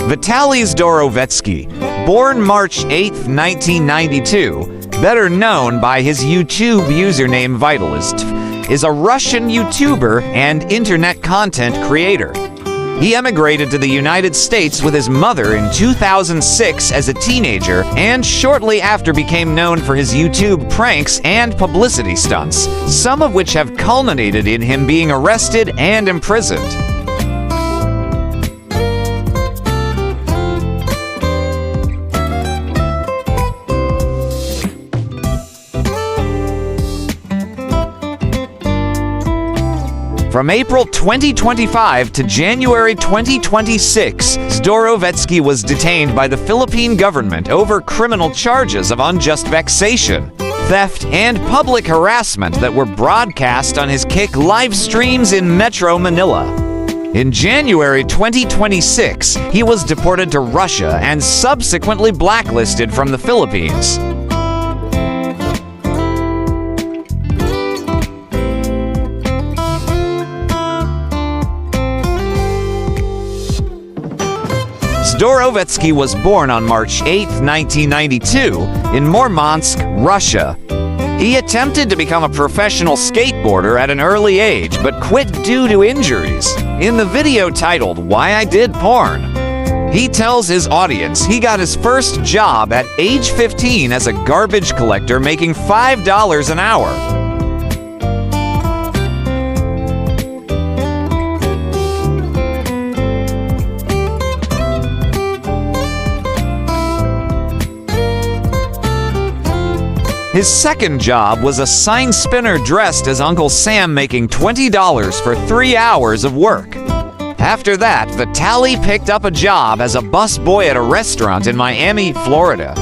Vitaly Zdorovetskiy, born March 8, 1992, better known by his YouTube username Vitaly, is a Russian YouTuber and internet content creator. He emigrated to the United States with his mother in 2006 as a teenager, and shortly after became known for his YouTube pranks and publicity stunts, some of which have culminated in him being arrested and imprisoned. From April 2025 to January 2026, Zdorovetskiy was detained by the Philippine government over criminal charges of unjust vexation, theft, and public harassment that were broadcast on his Kick live streams in Metro Manila. In January 2026, he was deported to Russia and subsequently blacklisted from the Philippines. Zdorovetskiy was born on March 8, 1992, in Murmansk, Russia. He attempted to become a professional skateboarder at an early age, but quit due to injuries. In the video titled "Why I Did Porn," he tells his audience he got his first job at age 15 as a garbage collector, making $5 an hour. His second job was a sign spinner dressed as Uncle Sam, making $20 for 3 hours of work. After that, Vitaly picked up a job as a busboy at a restaurant in Miami, Florida.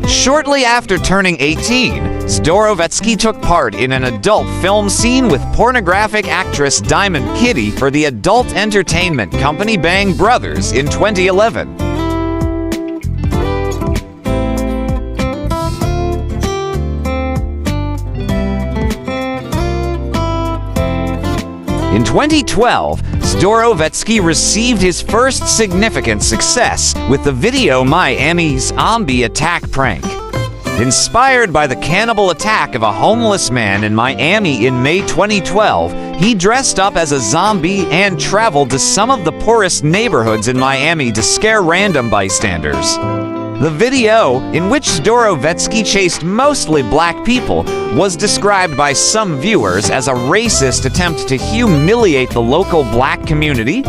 Shortly after turning 18, Zdorovetskiy took part in an adult film scene with pornographic actress Diamond Kitty for the adult entertainment company Bang Brothers in 2011. In 2012, Zdorovetskiy received his first significant success with the video Miami Zombie Attack Prank. Inspired by the cannibal attack of a homeless man in Miami in May 2012, he dressed up as a zombie and traveled to some of the poorest neighborhoods in Miami to scare random bystanders. The video, in which Zdorovetskiy chased mostly black people, was described by some viewers as a racist attempt to humiliate the local black community.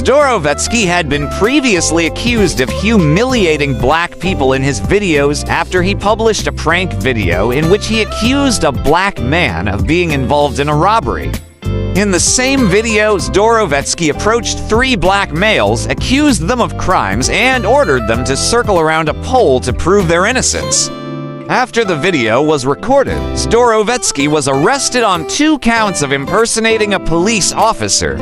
Zdorovetskiy had been previously accused of humiliating black people in his videos after he published a prank video in which he accused a black man of being involved in a robbery. In the same video, Zdorovetskiy approached 3 black males, accused them of crimes, and ordered them to circle around a pole to prove their innocence. After the video was recorded, Zdorovetskiy was arrested on 2 counts of impersonating a police officer.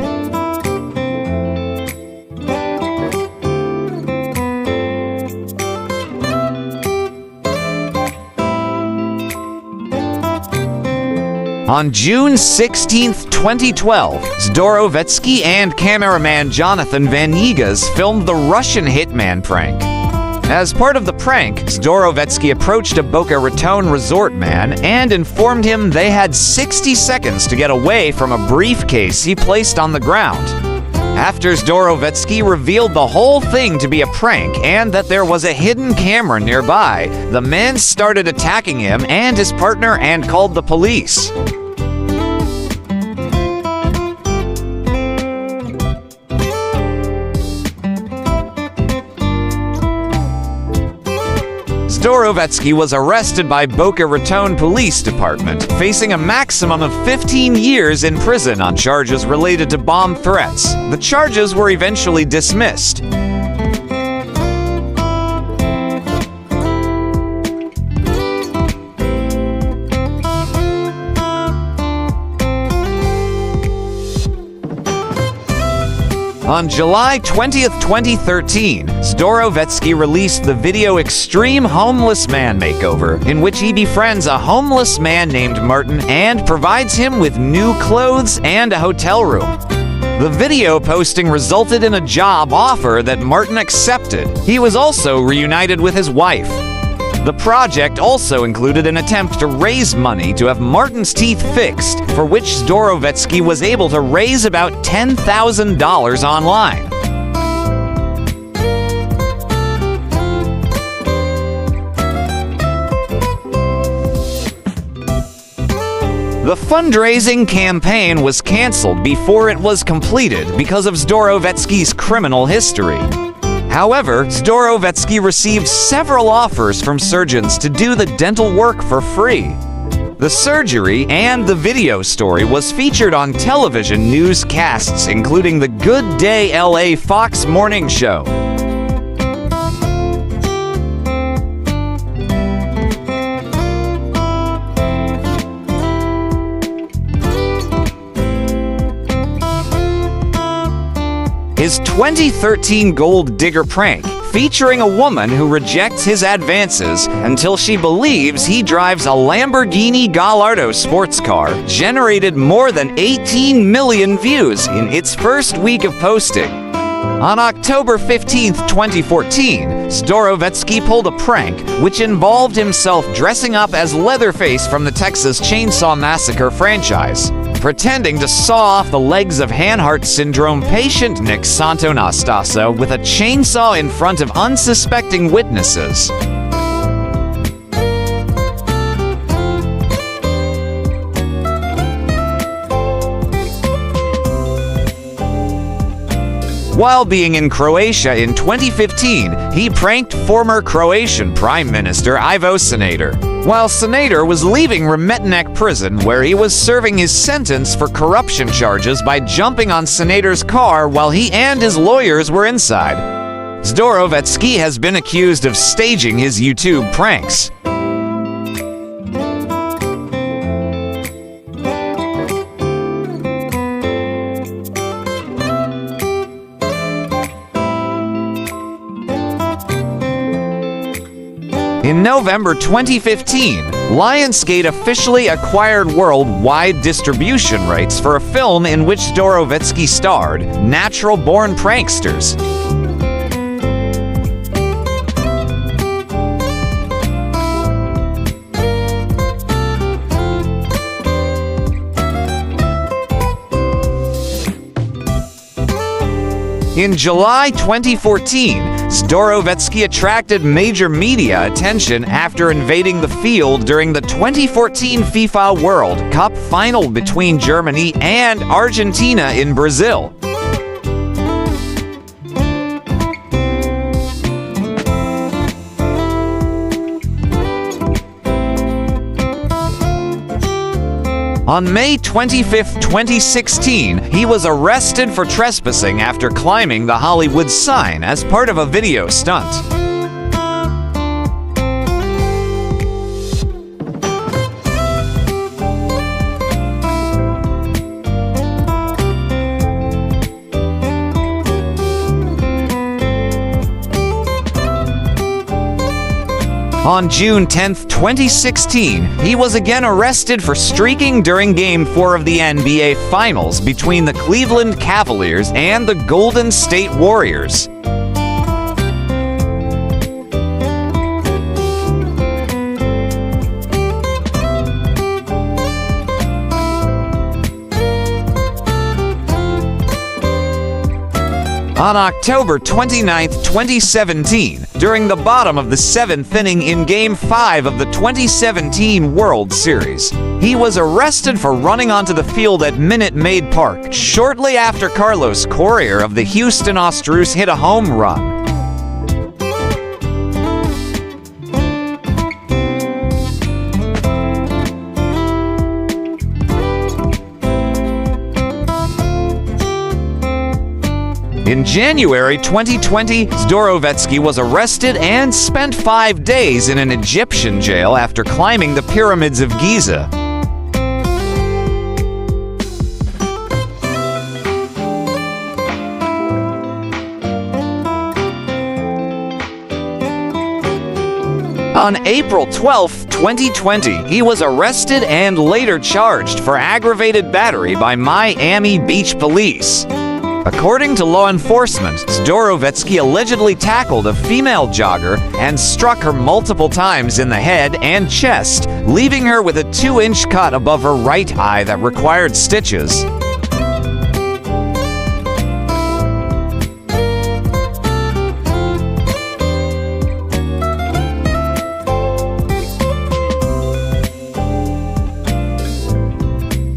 On June 16, 2012, Zdorovetskiy and cameraman Jonathan Vanegas filmed the Russian hitman prank. As part of the prank, Zdorovetskiy approached a Boca Raton resort man and informed him they had 60 seconds to get away from a briefcase he placed on the ground. After Zdorovetskiy revealed the whole thing to be a prank and that there was a hidden camera nearby, the man started attacking him and his partner and called the police. Zdorovetskiy was arrested by Boca Raton Police Department, facing a maximum of 15 years in prison on charges related to bomb threats. The charges were eventually dismissed. On July 20th, 2013, Zdorovetskiy released the video Extreme Homeless Man Makeover, in which he befriends a homeless man named Martin and provides him with new clothes and a hotel room. The video posting resulted in a job offer that Martin accepted. He was also reunited with his wife. The project also included an attempt to raise money to have Martin's teeth fixed, for which Zdorovetskiy was able to raise about $10,000 online. The fundraising campaign was canceled before it was completed because of Zdorovetskiy's criminal history. However, Zdorovetskiy received several offers from surgeons to do the dental work for free. The surgery and the video story was featured on television newscasts, including the Good Day LA Fox Morning Show. His 2013 Gold Digger prank, featuring a woman who rejects his advances until she believes he drives a Lamborghini Gallardo sports car, generated more than 18 million views in its first week of posting. On October 15, 2014, Zdorovetskiy pulled a prank which involved himself dressing up as Leatherface from the Texas Chainsaw Massacre franchise, pretending to saw off the legs of Hanhart syndrome patient Nick Santonastaso with a chainsaw in front of unsuspecting witnesses. While being in Croatia in 2015, he pranked former Croatian Prime Minister Ivo Sanader, while Sanader was leaving Remetinec prison, where he was serving his sentence for corruption charges by jumping on Sanader's car while he and his lawyers were inside. Zdorovetskiy has been accused of staging his YouTube pranks. In November 2015, Lionsgate officially acquired worldwide distribution rights for a film in which Zdorovetskiy starred, Natural Born Pranksters. In July 2014, Zdorovetskiy attracted major media attention after invading the field during the 2014 FIFA World Cup final between Germany and Argentina in Brazil. On May 25, 2016, he was arrested for trespassing after climbing the Hollywood sign as part of a video stunt. On June 10, 2016, he was again arrested for streaking during Game 4 of the NBA Finals between the Cleveland Cavaliers and the Golden State Warriors. On October 29, 2017, during the bottom of the 7th inning in Game 5 of the 2017 World Series, he was arrested for running onto the field at Minute Maid Park shortly after Carlos Correa of the Houston Astros hit a home run. In January 2020, Zdorovetskiy was arrested and spent 5 days in an Egyptian jail after climbing the pyramids of Giza. On April 12, 2020, he was arrested and later charged for aggravated battery by Miami Beach police. According to law enforcement, Zdorovetskiy allegedly tackled a female jogger and struck her multiple times in the head and chest, leaving her with a 2-inch cut above her right eye that required stitches.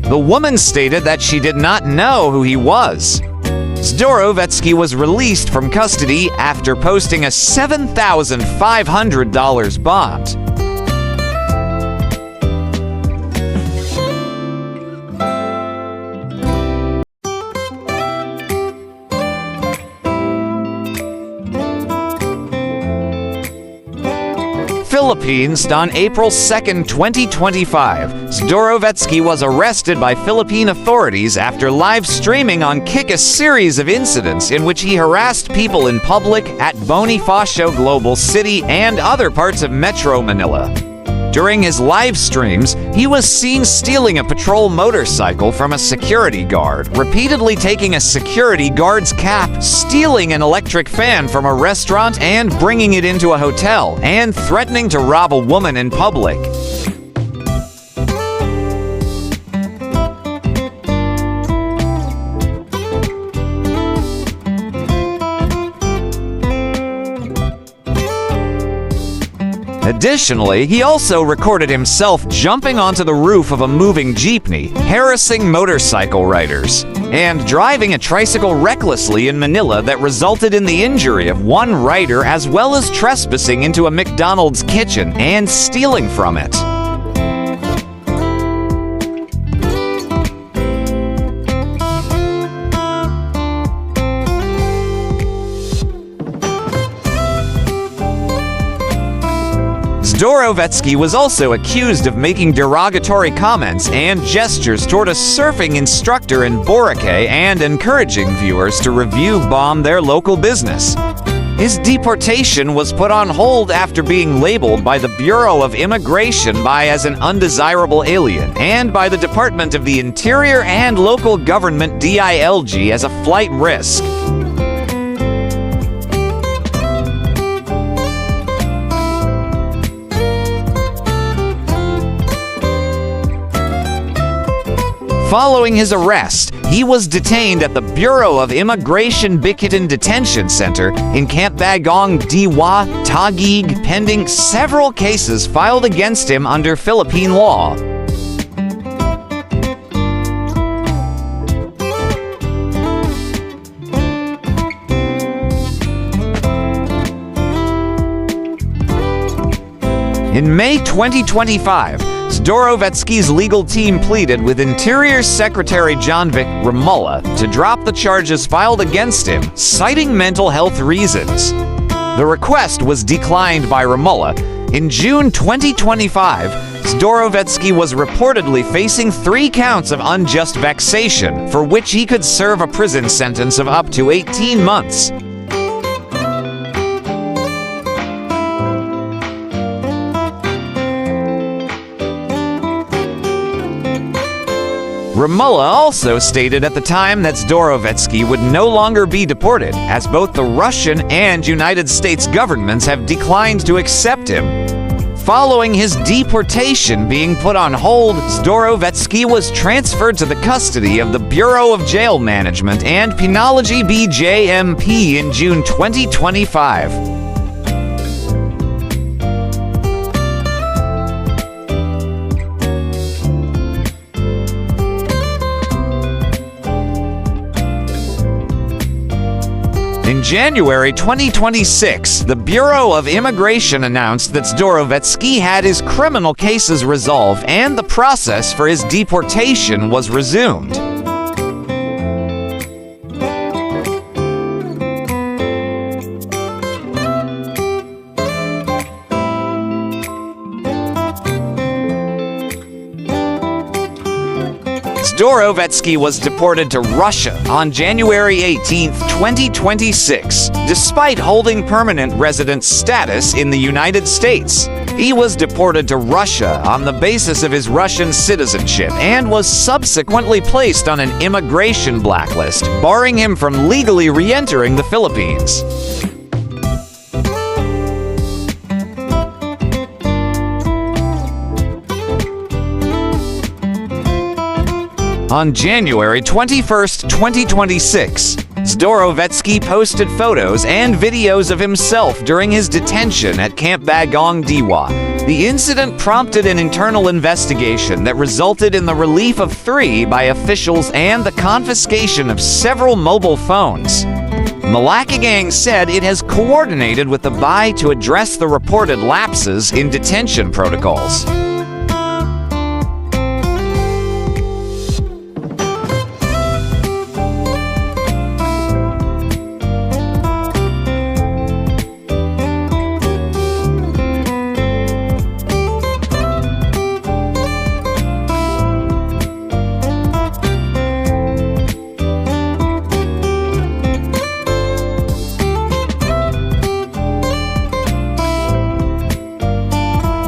The woman stated that she did not know who he was. Zdorovetskiy was released from custody after posting a $7,500 bond. Philippines. On April 2, 2025, Zdorovetskiy was arrested by Philippine authorities after live streaming on Kik a series of incidents in which he harassed people in public at Bonifacio Global City and other parts of Metro Manila. During his live streams, he was seen stealing a patrol motorcycle from a security guard, repeatedly taking a security guard's cap, stealing an electric fan from a restaurant and bringing it into a hotel, and threatening to rob a woman in public. Additionally, he also recorded himself jumping onto the roof of a moving jeepney, harassing motorcycle riders, and driving a tricycle recklessly in Manila that resulted in the injury of one rider, as well as trespassing into a McDonald's kitchen and stealing from it. Zdorovetskiy was also accused of making derogatory comments and gestures toward a surfing instructor in Boracay and encouraging viewers to bomb their local business. His deportation was put on hold after being labeled by the Bureau of Immigration as an undesirable alien and by the Department of the Interior and local government DILG as a flight risk. Following his arrest, he was detained at the Bureau of Immigration Bicatan Detention Center in Camp Bagong Diwa, Taguig, pending several cases filed against him under Philippine law. In May 2025, Zdorovetskiy's legal team pleaded with Interior Secretary Jonvic Romulla to drop the charges filed against him, citing mental health reasons. The request was declined by Romulla. In June 2025, Zdorovetskiy was reportedly facing 3 counts of unjust vexation, for which he could serve a prison sentence of up to 18 months. Romulla also stated at the time that Zdorovetskiy would no longer be deported, as both the Russian and United States governments have declined to accept him. Following his deportation being put on hold, Zdorovetskiy was transferred to the custody of the Bureau of Jail Management and Penology BJMP in June 2025. In January 2026, the Bureau of Immigration announced that Zdorovetskiy had his criminal cases resolved and the process for his deportation was resumed. Zdorovetskiy was deported to Russia on January 18, 2026, despite holding permanent resident status in the United States. He was deported to Russia on the basis of his Russian citizenship and was subsequently placed on an immigration blacklist, barring him from legally re-entering the Philippines. On January 21, 2026, Zdorovetskiy posted photos and videos of himself during his detention at Camp Bagong Diwa. The incident prompted an internal investigation that resulted in the relief of 3 by officials and the confiscation of several mobile phones. Malacagang said it has coordinated with the BI to address the reported lapses in detention protocols.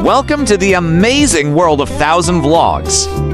Welcome to the amazing world of 1000 Vlogs.